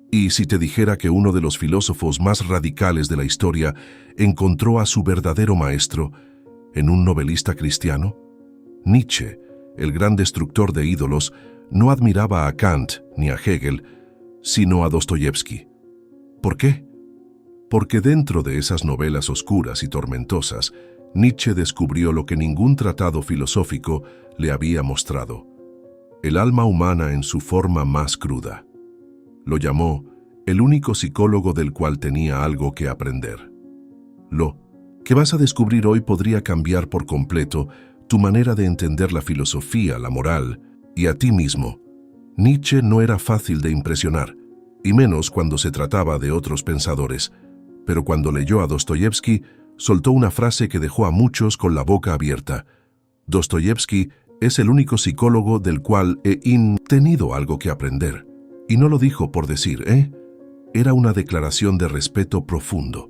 ¿Y si te dijera que uno de los filósofos más radicales de la historia encontró a su verdadero maestro en un novelista cristiano? Nietzsche, el gran destructor de ídolos, no admiraba a Kant ni a Hegel, sino a Dostoyevski. ¿Por qué? Porque dentro de esas novelas oscuras y tormentosas, Nietzsche descubrió lo que ningún tratado filosófico le había mostrado: el alma humana en su forma más cruda. Lo llamó el único psicólogo del cual tenía algo que aprender. Lo que vas a descubrir hoy podría cambiar por completo tu manera de entender la filosofía, la moral y a ti mismo. Nietzsche no era fácil de impresionar, y menos cuando se trataba de otros pensadores, pero cuando leyó a Dostoyevski, soltó una frase que dejó a muchos con la boca abierta: Dostoyevski es el único psicólogo del cual he tenido algo que aprender. Y no lo dijo por decir, Era una declaración de respeto profundo.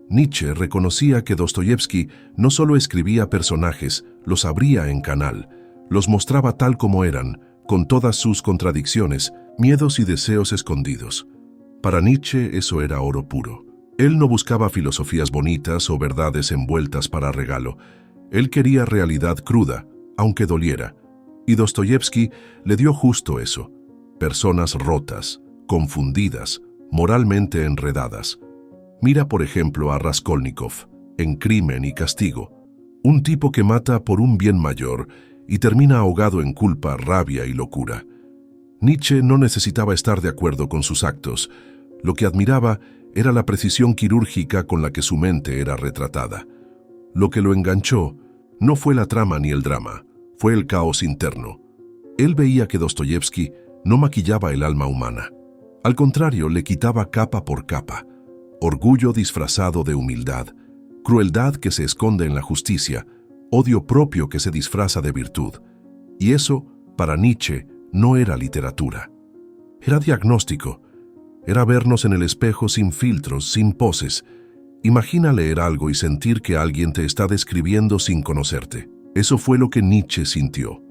Nietzsche reconocía que Dostoyevski no solo escribía personajes, los abría en canal, los mostraba tal como eran, con todas sus contradicciones, miedos y deseos escondidos. Para Nietzsche eso era oro puro. Él no buscaba filosofías bonitas o verdades envueltas para regalo. Él quería realidad cruda, aunque doliera. Y Dostoyevski le dio justo eso: personas rotas, confundidas, moralmente enredadas. Mira por ejemplo a Raskolnikov, en Crimen y Castigo, un tipo que mata por un bien mayor y termina ahogado en culpa, rabia y locura. Nietzsche no necesitaba estar de acuerdo con sus actos. Lo que admiraba era la precisión quirúrgica con la que su mente era retratada. Lo que lo enganchó no fue la trama ni el drama, fue el caos interno. Él veía que Dostoyevski no maquillaba el alma humana. Al contrario, le quitaba capa por capa: orgullo disfrazado de humildad, crueldad que se esconde en la justicia, odio propio que se disfraza de virtud. Y eso, para Nietzsche, no era literatura. Era diagnóstico. Era vernos en el espejo sin filtros, sin poses. Imagina leer algo y sentir que alguien te está describiendo sin conocerte. Eso fue lo que Nietzsche sintió.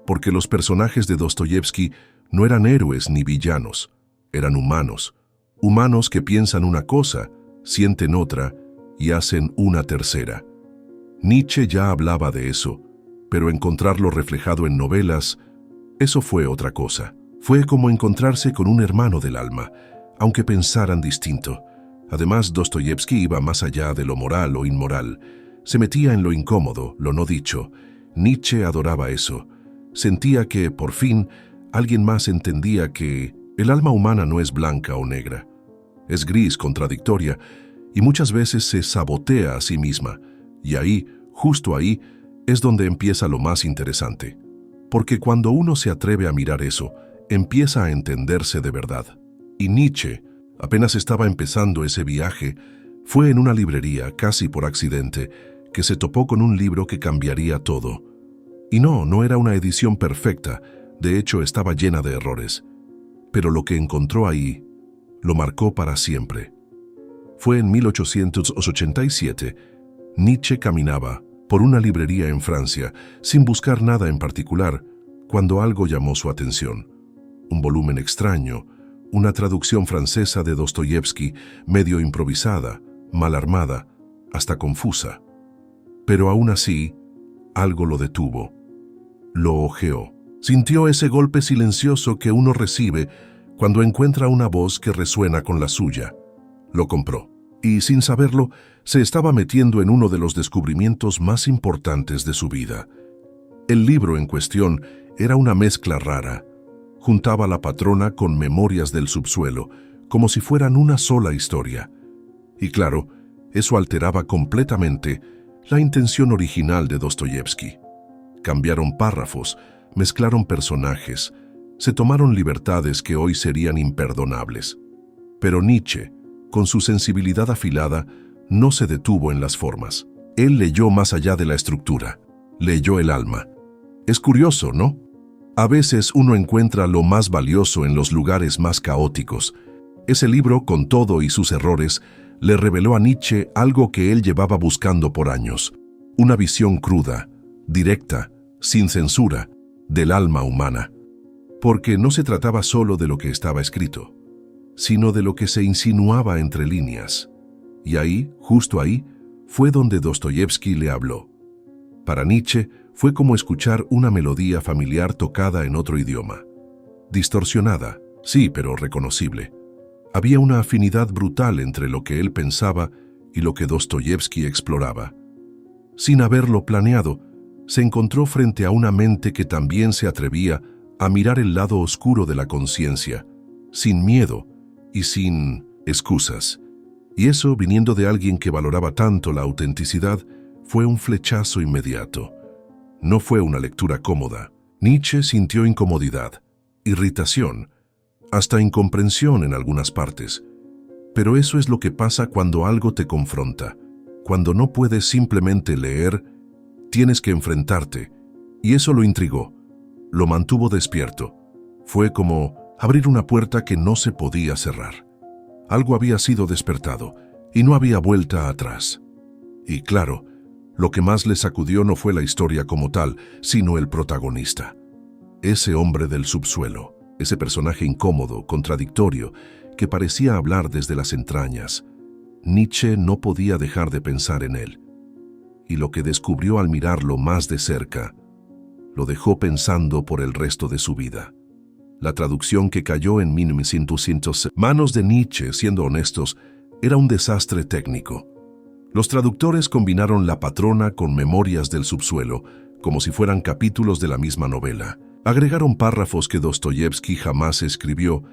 Porque los personajes de Dostoyevski no eran héroes ni villanos, eran humanos. Humanos que piensan una cosa, sienten otra y hacen una tercera. Nietzsche ya hablaba de eso, pero encontrarlo reflejado en novelas, eso fue otra cosa. Fue como encontrarse con un hermano del alma, aunque pensaran distinto. Además, Dostoyevski iba más allá de lo moral o inmoral. Se metía en lo incómodo, lo no dicho. Nietzsche adoraba eso. Sentía que, por fin, alguien más entendía que el alma humana no es blanca o negra. Es gris, contradictoria, y muchas veces se sabotea a sí misma. Y ahí, justo ahí, es donde empieza lo más interesante. Porque cuando uno se atreve a mirar eso, empieza a entenderse de verdad. Y Nietzsche, apenas estaba empezando ese viaje, fue en una librería, casi por accidente, que se topó con un libro que cambiaría todo. Y no era una edición perfecta, de hecho estaba llena de errores. Pero lo que encontró ahí lo marcó para siempre. Fue en 1887. Nietzsche caminaba por una librería en Francia, sin buscar nada en particular, cuando algo llamó su atención. Un volumen extraño, una traducción francesa de Dostoyevski, medio improvisada, mal armada, hasta confusa. Pero aún así, algo lo detuvo. Lo hojeó. Sintió ese golpe silencioso que uno recibe cuando encuentra una voz que resuena con la suya. Lo compró. Y sin saberlo, se estaba metiendo en uno de los descubrimientos más importantes de su vida. El libro en cuestión era una mezcla rara. Juntaba La Patrona con Memorias del Subsuelo, como si fueran una sola historia. Y claro, eso alteraba completamente la intención original de Dostoyevski. Cambiaron párrafos, mezclaron personajes, se tomaron libertades que hoy serían imperdonables. Pero Nietzsche, con su sensibilidad afilada, no se detuvo en las formas. Él leyó más allá de la estructura, leyó el alma. Es curioso, ¿no? A veces uno encuentra lo más valioso en los lugares más caóticos. Ese libro, con todo y sus errores, le reveló a Nietzsche algo que él llevaba buscando por años: una visión cruda, directa, sin censura, del alma humana. Porque no se trataba solo de lo que estaba escrito. sino de lo que se insinuaba entre líneas. Y ahí, justo ahí, fue donde Dostoyevski le habló. Para Nietzsche fue como escuchar una melodía familiar tocada en otro idioma. Distorsionada, sí, pero reconocible. Había una afinidad brutal entre lo que él pensaba y lo que Dostoyevski exploraba. Sin haberlo planeado, se encontró frente a una mente que también se atrevía a mirar el lado oscuro de la conciencia, sin miedo y sin excusas. Y eso, viniendo de alguien que valoraba tanto la autenticidad, fue un flechazo inmediato. No fue una lectura cómoda. Nietzsche sintió incomodidad, irritación, hasta incomprensión en algunas partes. Pero eso es lo que pasa cuando algo te confronta. Cuando no puedes simplemente leer, tienes que enfrentarte. Y eso lo intrigó, lo mantuvo despierto. Fue como abrir una puerta que no se podía cerrar. Algo había sido despertado y no había vuelta atrás. Y claro, lo que más le sacudió no fue la historia como tal, sino el protagonista. Ese hombre del subsuelo, ese personaje incómodo, contradictorio, que parecía hablar desde las entrañas. Nietzsche no podía dejar de pensar en él. Y lo que descubrió al mirarlo más de cerca, lo dejó pensando por el resto de su vida. La traducción que cayó en 1900 manos de Nietzsche, siendo honestos, era un desastre técnico. Los traductores combinaron La patrona con Memorias del subsuelo, como si fueran capítulos de la misma novela. Agregaron párrafos que Dostoyevski jamás escribió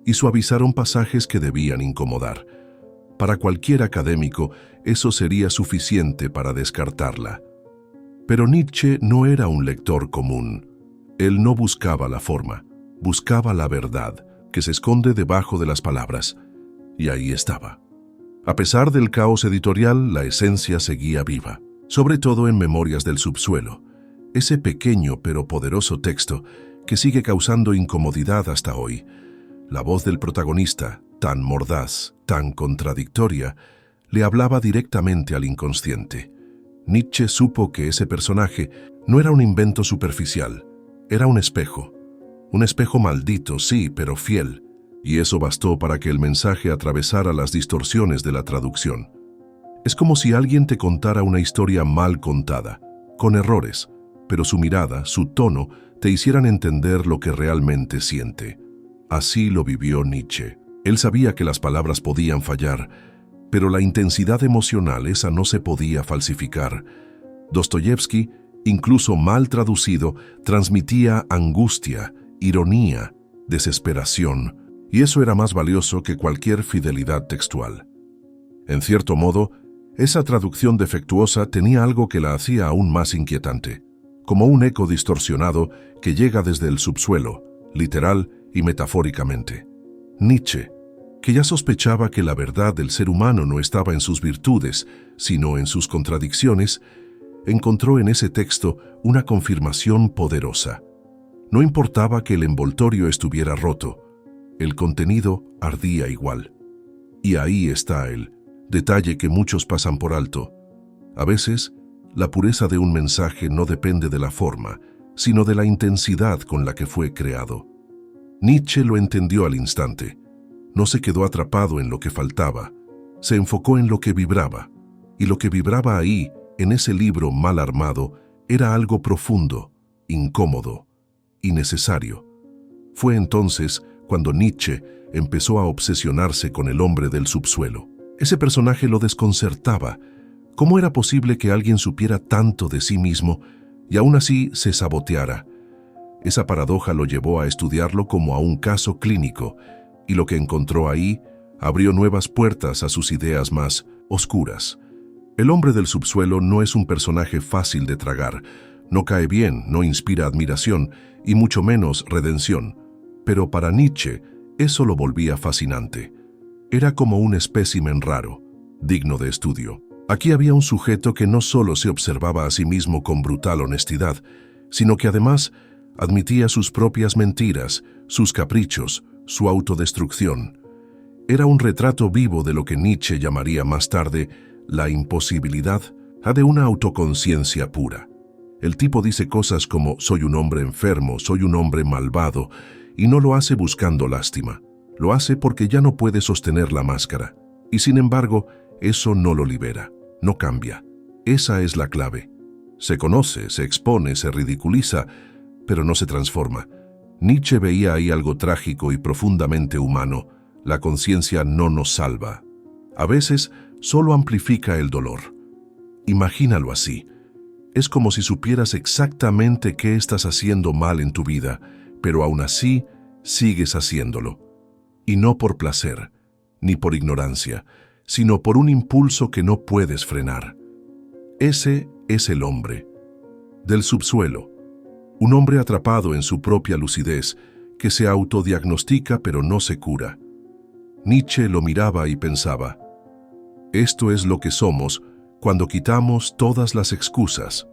y suavizaron pasajes que debían incomodar. Para cualquier académico, eso sería suficiente para descartarla. Pero Nietzsche no era un lector común. Él no buscaba la forma, buscaba la verdad, que se esconde debajo de las palabras. Y ahí estaba. A pesar del caos editorial, la esencia seguía viva, sobre todo en Memorias del subsuelo, ese pequeño pero poderoso texto que sigue causando incomodidad hasta hoy. La voz del protagonista, tan mordaz, tan contradictoria, le hablaba directamente al inconsciente. Nietzsche supo que ese personaje no era un invento superficial, era un espejo maldito, sí, pero fiel, y eso bastó para que el mensaje atravesara las distorsiones de la traducción. Es como si alguien te contara una historia mal contada, con errores, pero su mirada, su tono, te hicieran entender lo que realmente siente. Así lo vivió Nietzsche. Él sabía que las palabras podían fallar, pero la intensidad emocional esa no se podía falsificar. Dostoyevski, incluso mal traducido, transmitía angustia, ironía, desesperación, y eso era más valioso que cualquier fidelidad textual. En cierto modo, esa traducción defectuosa tenía algo que la hacía aún más inquietante, como un eco distorsionado que llega desde el subsuelo, literal y metafóricamente. Nietzsche, que ya sospechaba que la verdad del ser humano no estaba en sus virtudes, sino en sus contradicciones, encontró en ese texto una confirmación poderosa. No importaba que el envoltorio estuviera roto, el contenido ardía igual. Y ahí está el detalle que muchos pasan por alto. A veces, la pureza de un mensaje no depende de la forma, sino de la intensidad con la que fue creado. Nietzsche lo entendió al instante. No se quedó atrapado en lo que faltaba, se enfocó en lo que vibraba, y lo que vibraba ahí, en ese libro mal armado, era algo profundo, incómodo, innecesario. Fue entonces cuando Nietzsche empezó a obsesionarse con el hombre del subsuelo. Ese personaje lo desconcertaba. ¿Cómo era posible que alguien supiera tanto de sí mismo y aún así se saboteara? Esa paradoja lo llevó a estudiarlo como a un caso clínico, y lo que encontró ahí abrió nuevas puertas a sus ideas más oscuras. El hombre del subsuelo no es un personaje fácil de tragar, no cae bien, no inspira admiración y mucho menos redención. Pero para Nietzsche eso lo volvía fascinante. Era como un espécimen raro, digno de estudio. Aquí había un sujeto que no solo se observaba a sí mismo con brutal honestidad, sino que además admitía sus propias mentiras, sus caprichos, su autodestrucción. Era un retrato vivo de lo que Nietzsche llamaría más tarde la imposibilidad de una autoconciencia pura. El tipo dice cosas como «soy un hombre enfermo, soy un hombre malvado», y no lo hace buscando lástima. Lo hace porque ya no puede sostener la máscara. Y sin embargo, eso no lo libera, no cambia. Esa es la clave. Se conoce, se expone, se ridiculiza, pero no se transforma. Nietzsche veía ahí algo trágico y profundamente humano. La conciencia no nos salva. A veces solo amplifica el dolor. Imagínalo así. Es como si supieras exactamente qué estás haciendo mal en tu vida, pero aún así sigues haciéndolo. Y no por placer, ni por ignorancia, sino por un impulso que no puedes frenar. Ese es el hombre del subsuelo. Un hombre atrapado en su propia lucidez, que se autodiagnostica pero no se cura. Nietzsche lo miraba y pensaba, esto es lo que somos cuando quitamos todas las excusas.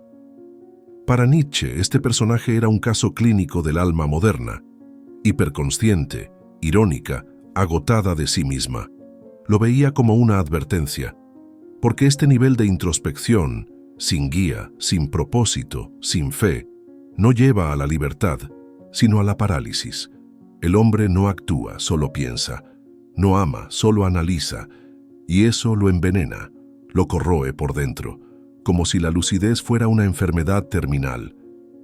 Para Nietzsche, este personaje era un caso clínico del alma moderna, hiperconsciente, irónica, agotada de sí misma. Lo veía como una advertencia, porque este nivel de introspección, sin guía, sin propósito, sin fe, no lleva a la libertad, sino a la parálisis. El hombre no actúa, solo piensa, no ama, solo analiza, y eso lo envenena, lo corroe por dentro, como si la lucidez fuera una enfermedad terminal.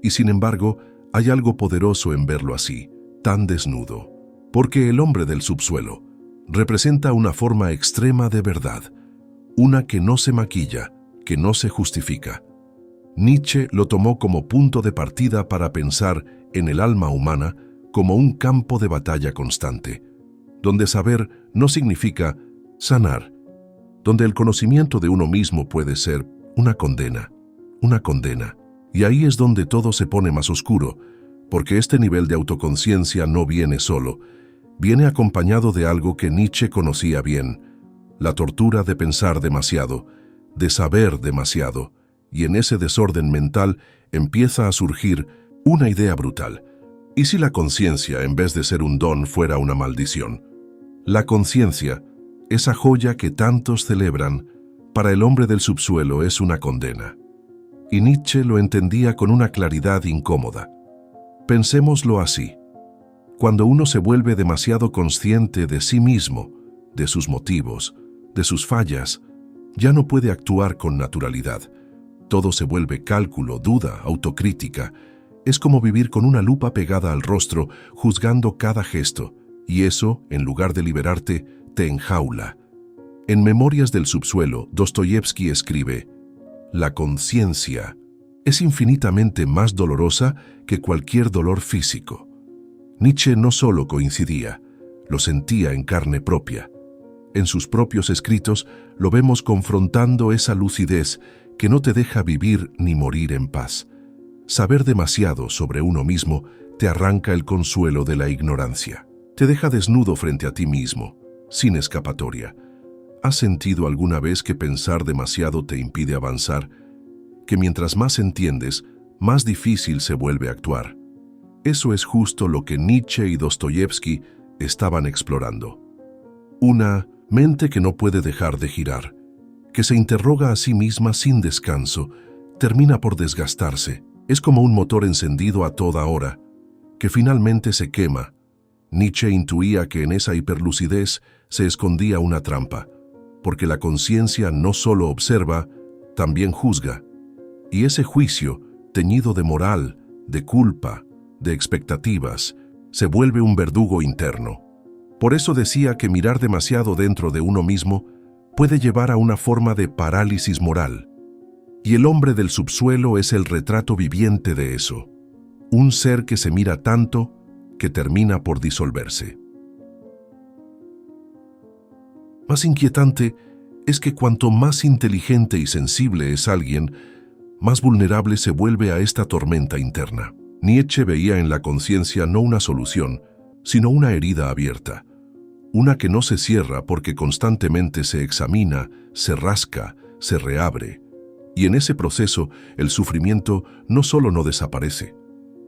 Y sin embargo, hay algo poderoso en verlo así, tan desnudo, porque el hombre del subsuelo representa una forma extrema de verdad, una que no se maquilla, que no se justifica. Nietzsche lo tomó como punto de partida para pensar en el alma humana como un campo de batalla constante, donde saber no significa sanar, donde el conocimiento de uno mismo puede ser una condena, y ahí es donde todo se pone más oscuro, porque este nivel de autoconciencia no viene solo, viene acompañado de algo que Nietzsche conocía bien, la tortura de pensar demasiado, de saber demasiado, y en ese desorden mental empieza a surgir una idea brutal. ¿Y si la conciencia, en vez de ser un don, fuera una maldición? La conciencia, esa joya que tantos celebran, para el hombre del subsuelo es una condena. Y Nietzsche lo entendía con una claridad incómoda. Pensémoslo así. Cuando uno se vuelve demasiado consciente de sí mismo, de sus motivos, de sus fallas, ya no puede actuar con naturalidad. Todo se vuelve cálculo, duda, autocrítica. Es como vivir con una lupa pegada al rostro, juzgando cada gesto, y eso, en lugar de liberarte, te enjaula. En Memorias del subsuelo, Dostoyevski escribe, «La conciencia es infinitamente más dolorosa que cualquier dolor físico». Nietzsche no solo coincidía, lo sentía en carne propia. En sus propios escritos lo vemos confrontando esa lucidez que no te deja vivir ni morir en paz. Saber demasiado sobre uno mismo te arranca el consuelo de la ignorancia. Te deja desnudo frente a ti mismo, sin escapatoria. ¿Has sentido alguna vez que pensar demasiado te impide avanzar? Que mientras más entiendes, más difícil se vuelve actuar. Eso es justo lo que Nietzsche y Dostoyevski estaban explorando. Una mente que no puede dejar de girar, que se interroga a sí misma sin descanso, termina por desgastarse. Es como un motor encendido a toda hora, que finalmente se quema. Nietzsche intuía que en esa hiperlucidez se escondía una trampa, porque la conciencia no solo observa, también juzga. Y ese juicio, teñido de moral, de culpa, de expectativas, se vuelve un verdugo interno. Por eso decía que mirar demasiado dentro de uno mismo puede llevar a una forma de parálisis moral. Y el hombre del subsuelo es el retrato viviente de eso. Un ser que se mira tanto que termina por disolverse. Más inquietante es que cuanto más inteligente y sensible es alguien, más vulnerable se vuelve a esta tormenta interna. Nietzsche veía en la conciencia no una solución, sino una herida abierta. Una que no se cierra porque constantemente se examina, se rasca, se reabre. Y en ese proceso, el sufrimiento no solo no desaparece,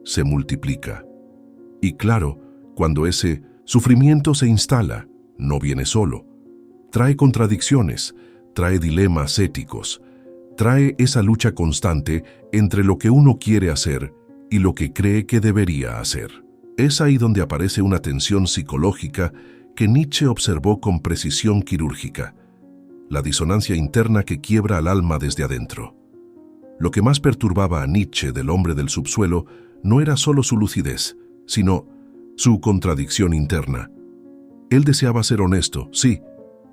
se multiplica. Y claro, cuando ese sufrimiento se instala, no viene solo. Trae contradicciones, trae dilemas éticos, trae esa lucha constante entre lo que uno quiere hacer y lo que cree que debería hacer. Es ahí donde aparece una tensión psicológica que Nietzsche observó con precisión quirúrgica: la disonancia interna que quiebra al alma desde adentro. Lo que más perturbaba a Nietzsche del hombre del subsuelo no era solo su lucidez, sino su contradicción interna. Él deseaba ser honesto, sí,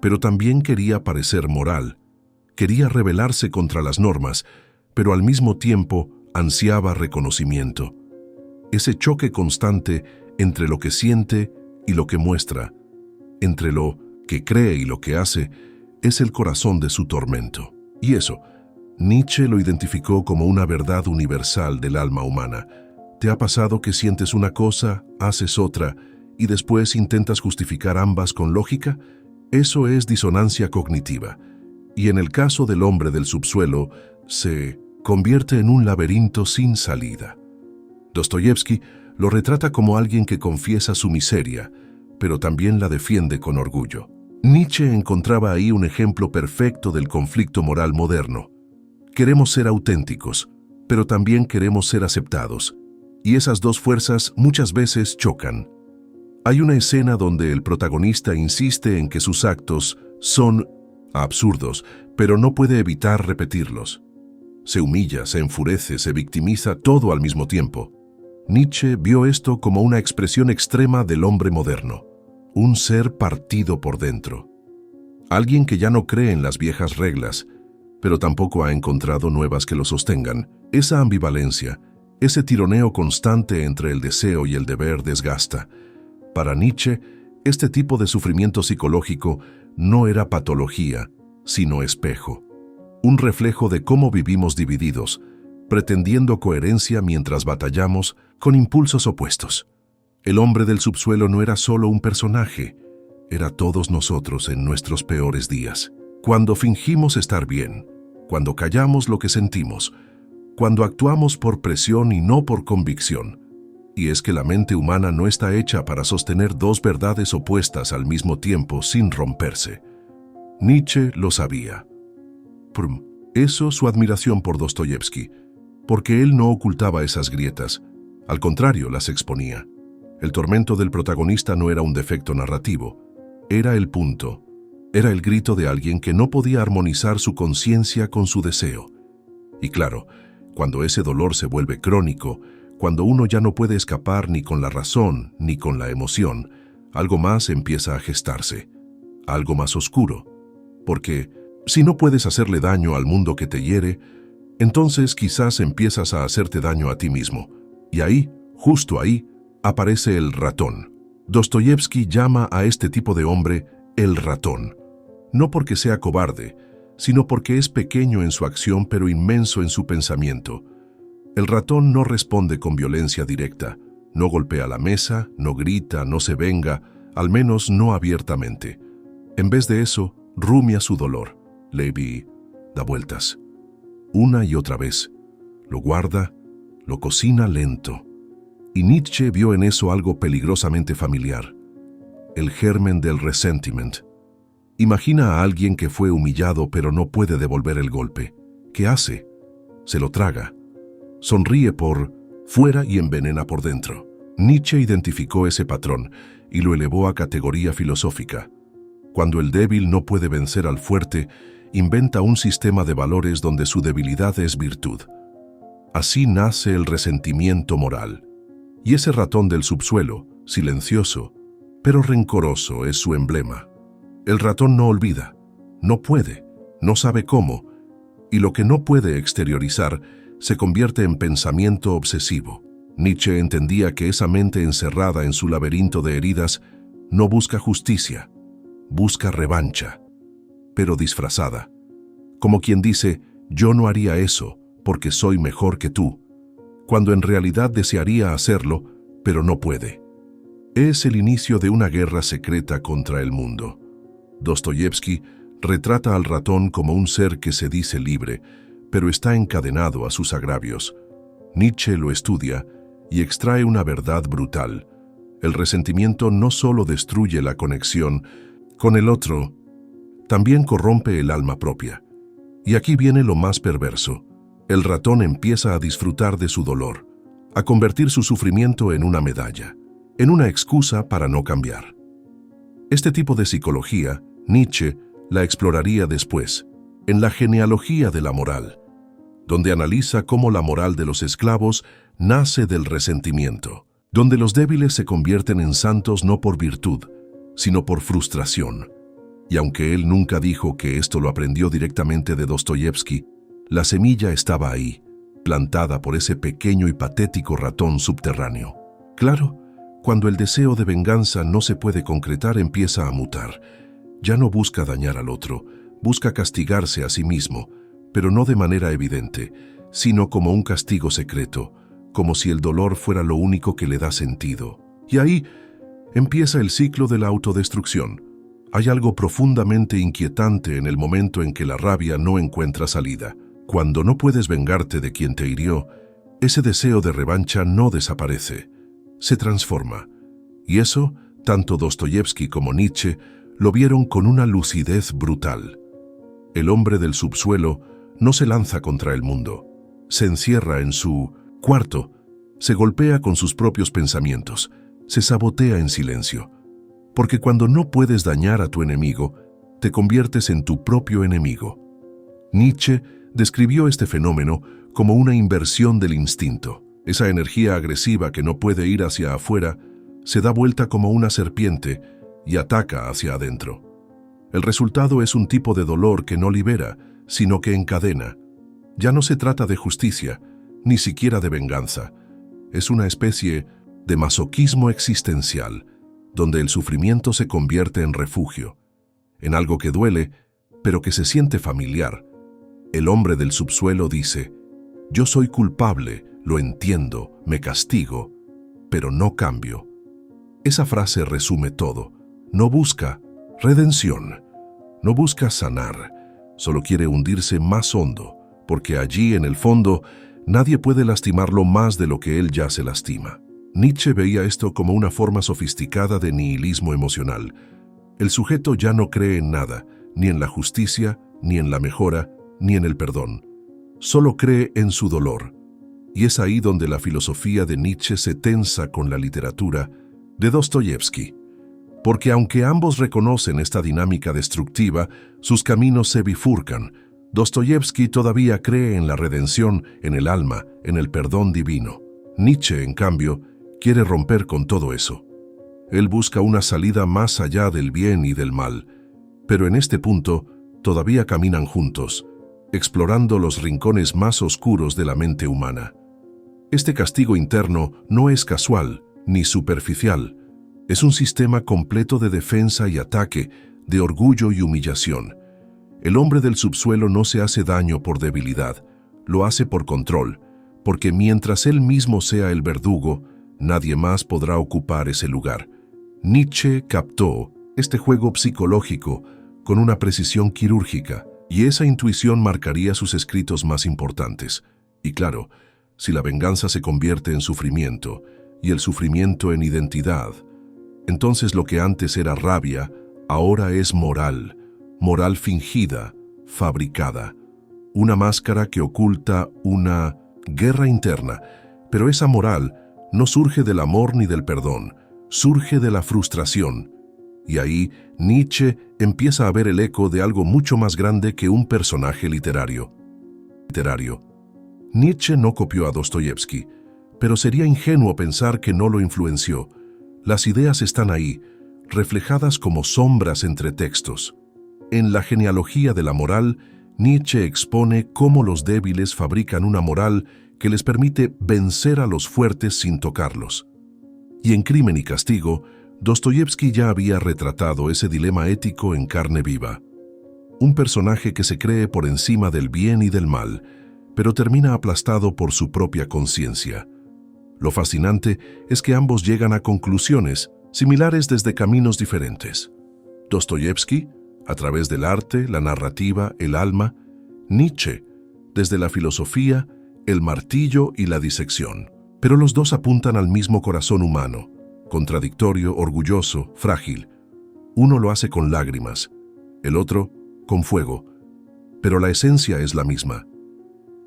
pero también quería parecer moral. Quería rebelarse contra las normas, pero al mismo tiempo ansiaba reconocimiento. Ese choque constante entre lo que siente y lo que muestra, entre lo que cree y lo que hace, es el corazón de su tormento. Y eso, Nietzsche lo identificó como una verdad universal del alma humana. ¿Te ha pasado que sientes una cosa, haces otra, y después intentas justificar ambas con lógica? Eso es disonancia cognitiva. Y en el caso del hombre del subsuelo, se convierte en un laberinto sin salida. Dostoyevski lo retrata como alguien que confiesa su miseria, pero también la defiende con orgullo. Nietzsche encontraba ahí un ejemplo perfecto del conflicto moral moderno. Queremos ser auténticos, pero también queremos ser aceptados, y esas dos fuerzas muchas veces chocan. Hay una escena donde el protagonista insiste en que sus actos son absurdos, pero no puede evitar repetirlos. Se humilla, se enfurece, se victimiza, todo al mismo tiempo. Nietzsche vio esto como una expresión extrema del hombre moderno, un ser partido por dentro. Alguien que ya no cree en las viejas reglas, pero tampoco ha encontrado nuevas que lo sostengan. Esa ambivalencia, ese tironeo constante entre el deseo y el deber desgasta. Para Nietzsche, este tipo de sufrimiento psicológico no era patología, sino espejo. Un reflejo de cómo vivimos divididos, pretendiendo coherencia mientras batallamos con impulsos opuestos. El hombre del subsuelo no era solo un personaje, era todos nosotros en nuestros peores días. Cuando fingimos estar bien, cuando callamos lo que sentimos, cuando actuamos por presión y no por convicción. Y es que la mente humana no está hecha para sostener dos verdades opuestas al mismo tiempo sin romperse. Nietzsche lo sabía. Eso su admiración por Dostoyevski, porque él no ocultaba esas grietas, al contrario, las exponía. El tormento del protagonista no era un defecto narrativo, era el punto, era el grito de alguien que no podía armonizar su conciencia con su deseo. Y claro, cuando ese dolor se vuelve crónico, cuando uno ya no puede escapar ni con la razón ni con la emoción, algo más empieza a gestarse, algo más oscuro, porque si no puedes hacerle daño al mundo que te hiere, entonces quizás empiezas a hacerte daño a ti mismo. Y ahí, justo ahí, aparece el ratón. Dostoyevski llama a este tipo de hombre el ratón, no porque sea cobarde, sino porque es pequeño en su acción pero inmenso en su pensamiento. El ratón no responde con violencia directa, no golpea la mesa, no grita, no se venga, al menos no abiertamente. En vez de eso, rumia su dolor. Levi da vueltas, una y otra vez. Lo guarda, lo cocina lento. Y Nietzsche vio en eso algo peligrosamente familiar, el germen del resentiment. Imagina a alguien que fue humillado pero no puede devolver el golpe. ¿Qué hace? Se lo traga. Sonríe por fuera y envenena por dentro. Nietzsche identificó ese patrón y lo elevó a categoría filosófica. Cuando el débil no puede vencer al fuerte, inventa un sistema de valores donde su debilidad es virtud. Así nace el resentimiento moral. Y ese ratón del subsuelo, silencioso, pero rencoroso, es su emblema. El ratón no olvida, no puede, no sabe cómo, y lo que no puede exteriorizar se convierte en pensamiento obsesivo. Nietzsche entendía que esa mente encerrada en su laberinto de heridas no busca justicia, busca revancha, pero disfrazada. Como quien dice, yo no haría eso porque soy mejor que tú, cuando en realidad desearía hacerlo, pero no puede. Es el inicio de una guerra secreta contra el mundo. Dostoyevski retrata al ratón como un ser que se dice libre, pero está encadenado a sus agravios. Nietzsche lo estudia y extrae una verdad brutal. El resentimiento no solo destruye la conexión con el otro, también corrompe el alma propia. Y aquí viene lo más perverso. El ratón empieza a disfrutar de su dolor, a convertir su sufrimiento en una medalla, en una excusa para no cambiar. Este tipo de psicología, Nietzsche la exploraría después, en la genealogía de la moral, donde analiza cómo la moral de los esclavos nace del resentimiento, donde los débiles se convierten en santos no por virtud, sino por frustración. Y aunque él nunca dijo que esto lo aprendió directamente de Dostoyevski, la semilla estaba ahí, plantada por ese pequeño y patético ratón subterráneo. Claro, cuando el deseo de venganza no se puede concretar, empieza a mutar. Ya no busca dañar al otro, busca castigarse a sí mismo, pero no de manera evidente, sino como un castigo secreto, como si el dolor fuera lo único que le da sentido. Y ahí empieza el ciclo de la autodestrucción. Hay algo profundamente inquietante en el momento en que la rabia no encuentra salida. Cuando no puedes vengarte de quien te hirió, ese deseo de revancha no desaparece, se transforma. Y eso, tanto Dostoyevski como Nietzsche lo vieron con una lucidez brutal. El hombre del subsuelo no se lanza contra el mundo, se encierra en su cuarto, se golpea con sus propios pensamientos, se sabotea en silencio. Porque cuando no puedes dañar a tu enemigo, te conviertes en tu propio enemigo. Nietzsche describió este fenómeno como una inversión del instinto. Esa energía agresiva que no puede ir hacia afuera se da vuelta como una serpiente y ataca hacia adentro. El resultado es un tipo de dolor que no libera, sino que encadena. Ya no se trata de justicia, ni siquiera de venganza. Es una especie de masoquismo existencial, donde el sufrimiento se convierte en refugio, en algo que duele, pero que se siente familiar. El hombre del subsuelo dice: yo soy culpable, lo entiendo, me castigo, pero no cambio. Esa frase resume todo. No busca redención, no busca sanar, solo quiere hundirse más hondo, porque allí en el fondo nadie puede lastimarlo más de lo que él ya se lastima. Nietzsche veía esto como una forma sofisticada de nihilismo emocional. El sujeto ya no cree en nada, ni en la justicia, ni en la mejora, ni en el perdón. Solo cree en su dolor. Y es ahí donde la filosofía de Nietzsche se tensa con la literatura de Dostoyevski. Porque aunque ambos reconocen esta dinámica destructiva, sus caminos se bifurcan. Dostoyevski todavía cree en la redención, en el alma, en el perdón divino. Nietzsche, en cambio, quiere romper con todo eso. Él busca una salida más allá del bien y del mal, pero en este punto todavía caminan juntos, explorando los rincones más oscuros de la mente humana. Este castigo interno no es casual ni superficial, es un sistema completo de defensa y ataque, de orgullo y humillación. El hombre del subsuelo no se hace daño por debilidad, lo hace por control, porque mientras él mismo sea el verdugo, nadie más podrá ocupar ese lugar. Nietzsche captó este juego psicológico con una precisión quirúrgica, y esa intuición marcaría sus escritos más importantes. Y claro, si la venganza se convierte en sufrimiento, y el sufrimiento en identidad, entonces lo que antes era rabia, ahora es moral, moral fingida, fabricada, una máscara que oculta una guerra interna, pero esa moral no surge del amor ni del perdón, surge de la frustración. Y ahí Nietzsche empieza a ver el eco de algo mucho más grande que un personaje literario. Nietzsche no copió a Dostoyevski, pero sería ingenuo pensar que no lo influenció. Las ideas están ahí, reflejadas como sombras entre textos. En la genealogía de la moral, Nietzsche expone cómo los débiles fabrican una moral que les permite vencer a los fuertes sin tocarlos. Y en Crimen y Castigo, Dostoyevski ya había retratado ese dilema ético en carne viva. Un personaje que se cree por encima del bien y del mal, pero termina aplastado por su propia conciencia. Lo fascinante es que ambos llegan a conclusiones similares desde caminos diferentes. Dostoyevski, a través del arte, la narrativa, el alma; Nietzsche, desde la filosofía, el martillo y la disección. Pero los dos apuntan al mismo corazón humano, contradictorio, orgulloso, frágil. Uno lo hace con lágrimas, el otro con fuego, pero la esencia es la misma.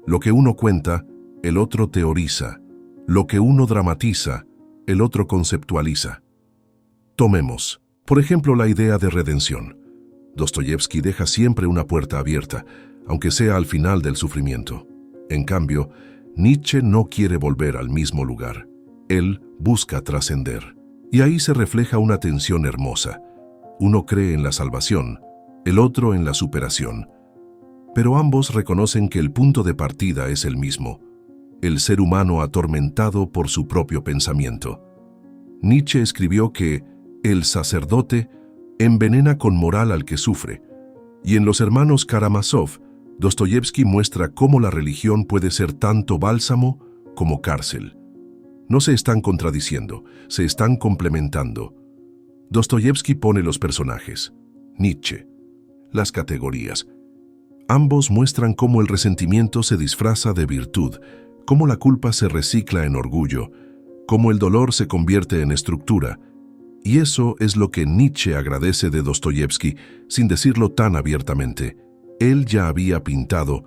Lo que uno cuenta, el otro teoriza. Lo que uno dramatiza, el otro conceptualiza. Tomemos Por ejemplo, la idea de redención. Dostoyevski deja siempre una puerta abierta, aunque sea al final del sufrimiento. En cambio, Nietzsche no quiere volver al mismo lugar. Él busca trascender. Y ahí se refleja una tensión hermosa. Uno cree en la salvación, el otro en la superación. Pero ambos reconocen que el punto de partida es el mismo: el ser humano atormentado por su propio pensamiento. Nietzsche escribió que el sacerdote envenena con moral al que sufre, y en Los hermanos Karamazov, Dostoyevski muestra cómo la religión puede ser tanto bálsamo como cárcel. No se están contradiciendo, se están complementando. Dostoyevski pone los personajes, Nietzsche, las categorías. Ambos muestran cómo el resentimiento se disfraza de virtud, cómo la culpa se recicla en orgullo, cómo el dolor se convierte en estructura. Y eso es lo que Nietzsche agradece de Dostoyevski, sin decirlo tan abiertamente. Él ya había pintado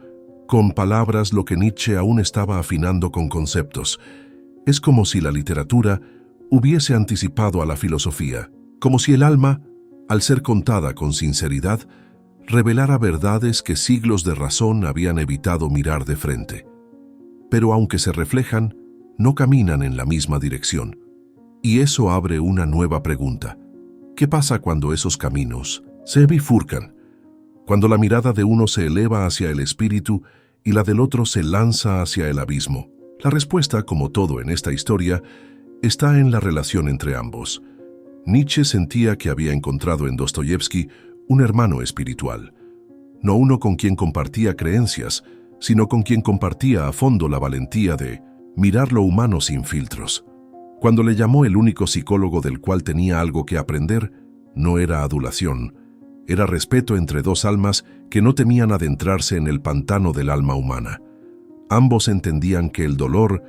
con palabras lo que Nietzsche aún estaba afinando con conceptos. Es como si la literatura hubiese anticipado a la filosofía, como si el alma, al ser contada con sinceridad, revelara verdades que siglos de razón habían evitado mirar de frente. Pero aunque se reflejan, no caminan en la misma dirección. Y eso abre una nueva pregunta. ¿Qué pasa cuando esos caminos se bifurcan? Cuando la mirada de uno se eleva hacia el espíritu y la del otro se lanza hacia el abismo. La respuesta, como todo en esta historia, está en la relación entre ambos. Nietzsche sentía que había encontrado en Dostoyevski un hermano espiritual, no uno con quien compartía creencias, sino con quien compartía a fondo la valentía de mirar lo humano sin filtros. Cuando le llamó el único psicólogo del cual tenía algo que aprender, no era adulación, era respeto entre dos almas que no temían adentrarse en el pantano del alma humana. Ambos entendían que el dolor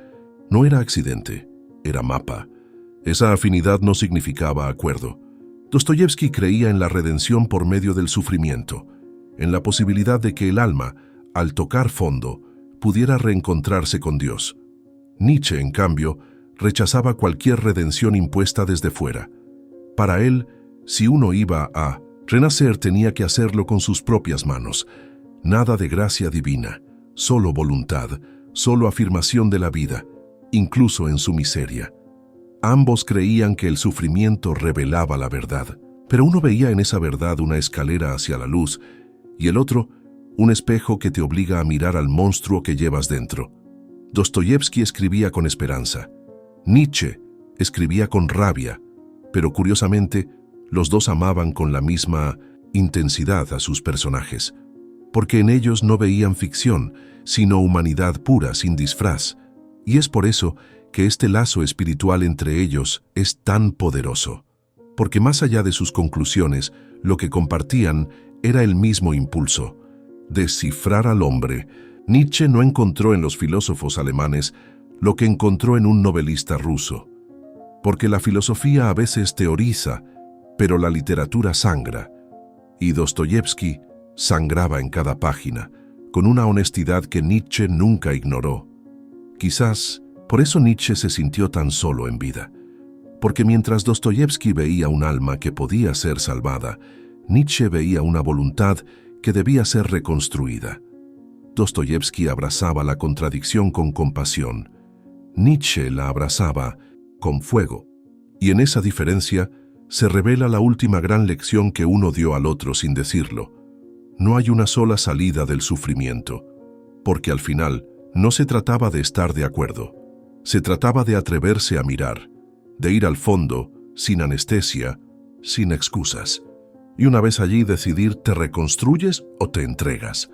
no era accidente, era mapa. Esa afinidad no significaba acuerdo. Dostoyevski creía en la redención por medio del sufrimiento, en la posibilidad de que el alma, al tocar fondo, pudiera reencontrarse con Dios. Nietzsche, en cambio, rechazaba cualquier redención impuesta desde fuera. Para él, si uno iba a renacer, tenía que hacerlo con sus propias manos. Nada de gracia divina, solo voluntad, solo afirmación de la vida, incluso en su miseria. Ambos creían que el sufrimiento revelaba la verdad, pero uno veía en esa verdad una escalera hacia la luz y el otro un espejo que te obliga a mirar al monstruo que llevas dentro. Dostoyevski escribía con esperanza. Nietzsche escribía con rabia, pero curiosamente los dos amaban con la misma intensidad a sus personajes, porque en ellos no veían ficción, sino humanidad pura, sin disfraz, y es por eso que este lazo espiritual entre ellos es tan poderoso, porque más allá de sus conclusiones, lo que compartían era el mismo impulso: descifrar al hombre. Nietzsche no encontró en los filósofos alemanes lo que encontró en un novelista ruso, porque la filosofía a veces teoriza, pero la literatura sangra, y Dostoyevski sangraba en cada página, con una honestidad que Nietzsche nunca ignoró. Quizás por eso Nietzsche se sintió tan solo en vida, porque mientras Dostoyevski veía un alma que podía ser salvada, Nietzsche veía una voluntad que debía ser reconstruida. Dostoyevski abrazaba la contradicción con compasión, Nietzsche la abrazaba con fuego, y en esa diferencia se revela la última gran lección que uno dio al otro sin decirlo. No hay una sola salida del sufrimiento, porque al final no se trataba de estar de acuerdo, se trataba de atreverse a mirar, de ir al fondo, sin anestesia, sin excusas. Y una vez allí decidir, ¿te reconstruyes o te entregas?